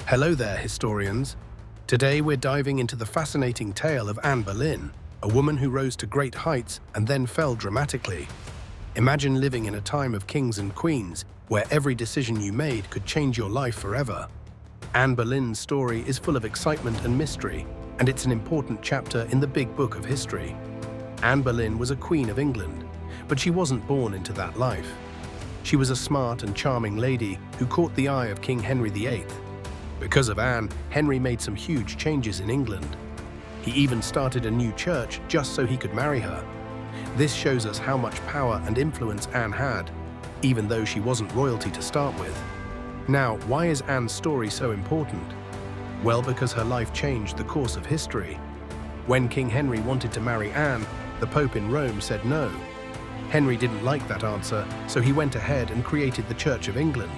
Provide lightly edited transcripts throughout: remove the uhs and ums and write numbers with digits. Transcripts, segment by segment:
Hello there, historians. Today we're diving into the fascinating tale of Anne Boleyn, a woman who rose to great heights and then fell dramatically. Imagine living in a time of kings and queens, where every decision you made could change your life forever. Anne Boleyn's story is full of excitement and mystery, and it's an important chapter in the big book of history. Anne Boleyn was a queen of England, but she wasn't born into that life. She was a smart and charming lady who caught the eye of King Henry VIII. Because of Anne, Henry made some huge changes in England. He even started a new church just so he could marry her. This shows us how much power and influence Anne had, even though she wasn't royalty to start with. Now, why is Anne's story so important? Well, because her life changed the course of history. When King Henry wanted to marry Anne, the Pope in Rome said no. Henry didn't like that answer, so he went ahead and created the Church of England.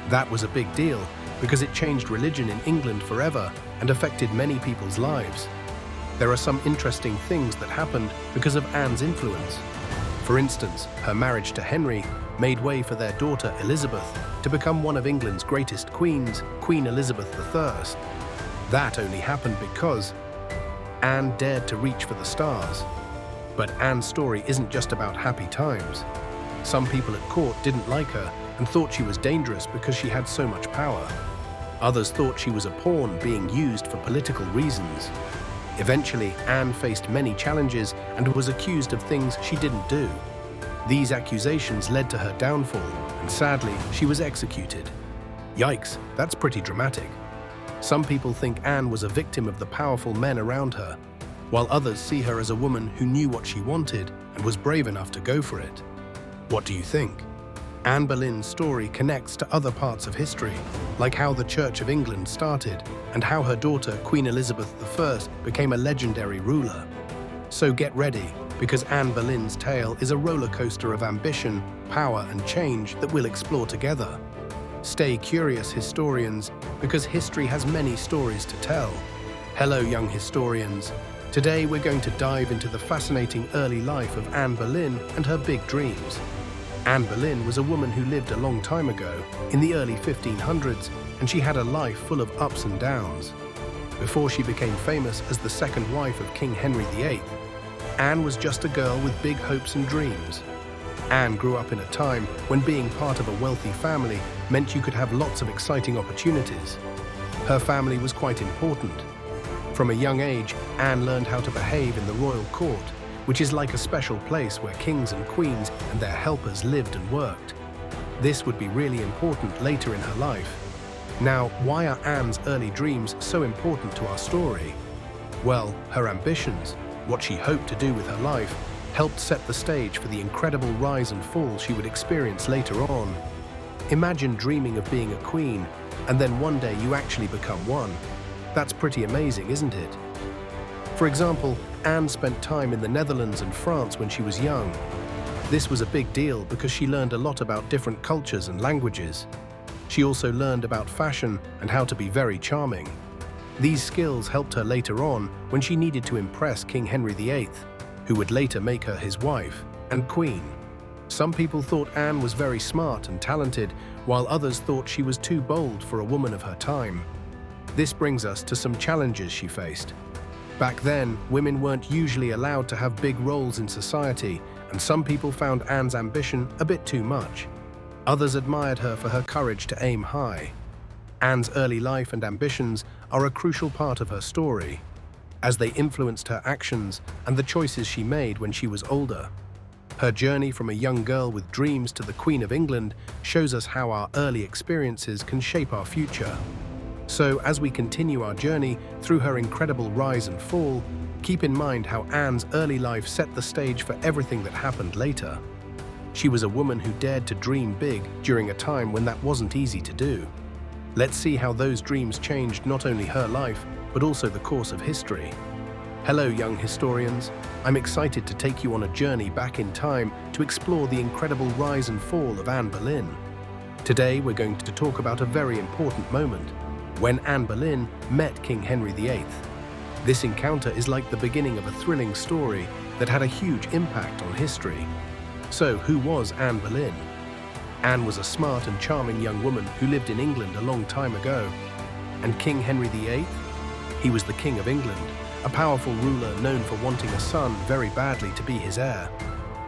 That was a big deal, because it changed religion in England forever and affected many people's lives. There are some interesting things that happened because of Anne's influence. For instance, her marriage to Henry made way for their daughter Elizabeth to become one of England's greatest queens, Queen Elizabeth I. That only happened because Anne dared to reach for the stars. But Anne's story isn't just about happy times. Some people at court didn't like her and thought she was dangerous because she had so much power. Others thought she was a pawn being used for political reasons. Eventually, Anne faced many challenges and was accused of things she didn't do. These accusations led to her downfall, and sadly, she was executed. Yikes, that's pretty dramatic. Some people think Anne was a victim of the powerful men around her, while others see her as a woman who knew what she wanted and was brave enough to go for it. What do you think? Anne Boleyn's story connects to other parts of history, like how the Church of England started and how her daughter, Queen Elizabeth I, became a legendary ruler. So get ready, because Anne Boleyn's tale is a roller coaster of ambition, power, and change that we'll explore together. Stay curious, historians, because history has many stories to tell. Hello, young historians. Today we're going to dive into the fascinating early life of Anne Boleyn and her big dreams. Anne Boleyn was a woman who lived a long time ago, in the early 1500s, and she had a life full of ups and downs. Before she became famous as the second wife of King Henry VIII, Anne was just a girl with big hopes and dreams. Anne grew up in a time when being part of a wealthy family meant you could have lots of exciting opportunities. Her family was quite important. From a young age, Anne learned how to behave in the royal court, which is like a special place where kings and queens and their helpers lived and worked. This would be really important later in her life. Now, why are Anne's early dreams so important to our story? Well, her ambitions, what she hoped to do with her life, helped set the stage for the incredible rise and fall she would experience later on. Imagine dreaming of being a queen, and then one day you actually become one. That's pretty amazing, isn't it? For example, Anne spent time in the Netherlands and France when she was young. This was a big deal because she learned a lot about different cultures and languages. She also learned about fashion and how to be very charming. These skills helped her later on when she needed to impress King Henry VIII, who would later make her his wife and queen. Some people thought Anne was very smart and talented, while others thought she was too bold for a woman of her time. This brings us to some challenges she faced. Back then, women weren't usually allowed to have big roles in society, and some people found Anne's ambition a bit too much. Others admired her for her courage to aim high. Anne's early life and ambitions are a crucial part of her story, as they influenced her actions and the choices she made when she was older. Her journey from a young girl with dreams to the Queen of England shows us how our early experiences can shape our future. So, as we continue our journey through her incredible rise and fall, keep in mind how Anne's early life set the stage for everything that happened later. She was a woman who dared to dream big during a time when that wasn't easy to do. Let's see how those dreams changed not only her life, but also the course of history. Hello, young historians. I'm excited to take you on a journey back in time to explore the incredible rise and fall of Anne Boleyn. Today, we're going to talk about a very important moment, when Anne Boleyn met King Henry VIII. This encounter is like the beginning of a thrilling story that had a huge impact on history. So, who was Anne Boleyn? Anne was a smart and charming young woman who lived in England a long time ago. And King Henry VIII? He was the King of England, a powerful ruler known for wanting a son very badly to be his heir.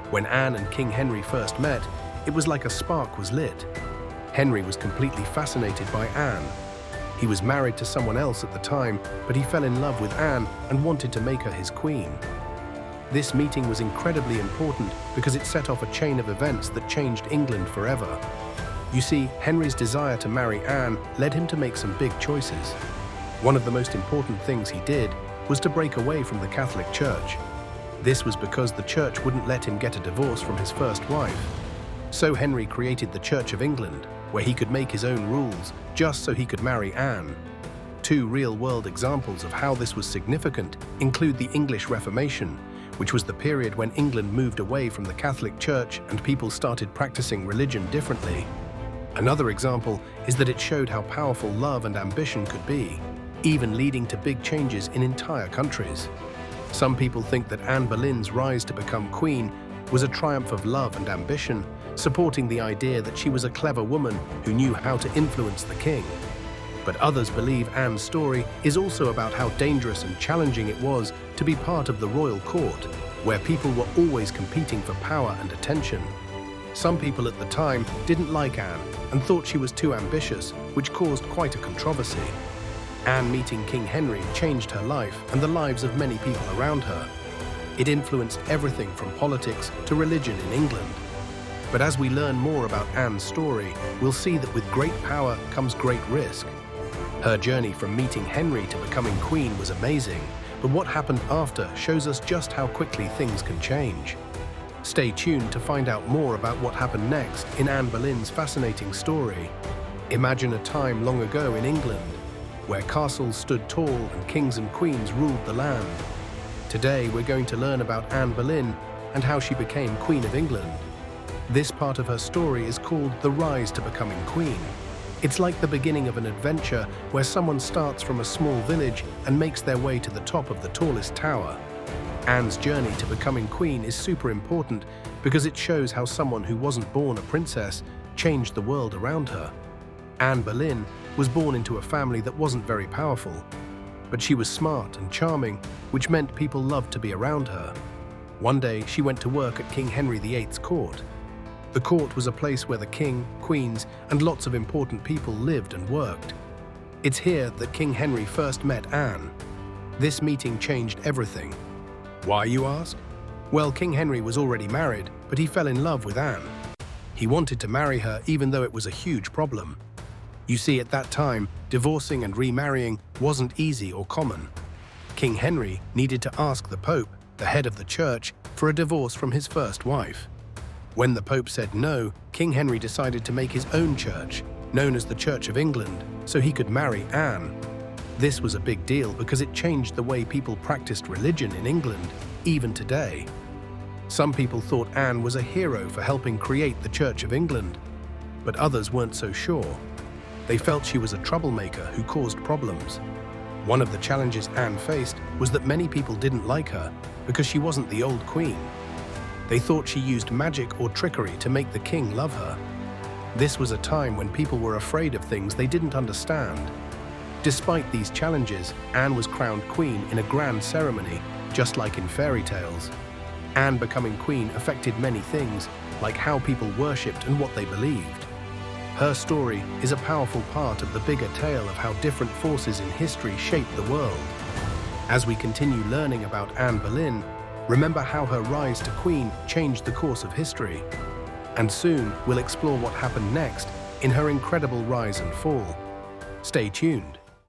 When Anne and King Henry first met, it was like a spark was lit. Henry was completely fascinated by Anne. He was married to someone else at the time, but he fell in love with Anne and wanted to make her his queen. This meeting was incredibly important because it set off a chain of events that changed England forever. You see, Henry's desire to marry Anne led him to make some big choices. One of the most important things he did was to break away from the Catholic Church. This was because the Church wouldn't let him get a divorce from his first wife. So Henry created the Church of England, where he could make his own rules just so he could marry Anne. Two real-world examples of how this was significant include the English Reformation, which was the period when England moved away from the Catholic Church and people started practicing religion differently. Another example is that it showed how powerful love and ambition could be, even leading to big changes in entire countries. Some people think that Anne Boleyn's rise to become queen was a triumph of love and ambition, supporting the idea that she was a clever woman who knew how to influence the king. But others believe Anne's story is also about how dangerous and challenging it was to be part of the royal court, where people were always competing for power and attention. Some people at the time didn't like Anne and thought she was too ambitious, which caused quite a controversy. Anne meeting King Henry changed her life and the lives of many people around her. It influenced everything from politics to religion in England. But as we learn more about Anne's story, we'll see that with great power comes great risk. Her journey from meeting Henry to becoming queen was amazing, but what happened after shows us just how quickly things can change. Stay tuned to find out more about what happened next in Anne Boleyn's fascinating story. Imagine a time long ago in England, where castles stood tall and kings and queens ruled the land. Today we're going to learn about Anne Boleyn and how she became Queen of England. This part of her story is called the rise to becoming queen. It's like the beginning of an adventure where someone starts from a small village and makes their way to the top of the tallest tower. Anne's journey to becoming queen is super important because it shows how someone who wasn't born a princess changed the world around her. Anne Boleyn was born into a family that wasn't very powerful, but she was smart and charming, which meant people loved to be around her. One day, she went to work at King Henry VIII's court. The court was a place where the king, queens, and lots of important people lived and worked. It's here that King Henry first met Anne. This meeting changed everything. Why, you ask? Well, King Henry was already married, but he fell in love with Anne. He wanted to marry her even though it was a huge problem. You see, at that time, divorcing and remarrying wasn't easy or common. King Henry needed to ask the Pope, the head of the church, for a divorce from his first wife. When the Pope said no, King Henry decided to make his own church, known as the Church of England, so he could marry Anne. This was a big deal because it changed the way people practiced religion in England, even today. Some people thought Anne was a hero for helping create the Church of England, but others weren't so sure. They felt she was a troublemaker who caused problems. One of the challenges Anne faced was that many people didn't like her because she wasn't the old queen. They thought she used magic or trickery to make the king love her. This was a time when people were afraid of things they didn't understand. Despite these challenges, Anne was crowned queen in a grand ceremony, just like in fairy tales. Anne becoming queen affected many things, like how people worshipped and what they believed. Her story is a powerful part of the bigger tale of how different forces in history shaped the world. As we continue learning about Anne Boleyn, remember how her rise to queen changed the course of history. And soon we'll explore what happened next in her incredible rise and fall. Stay tuned.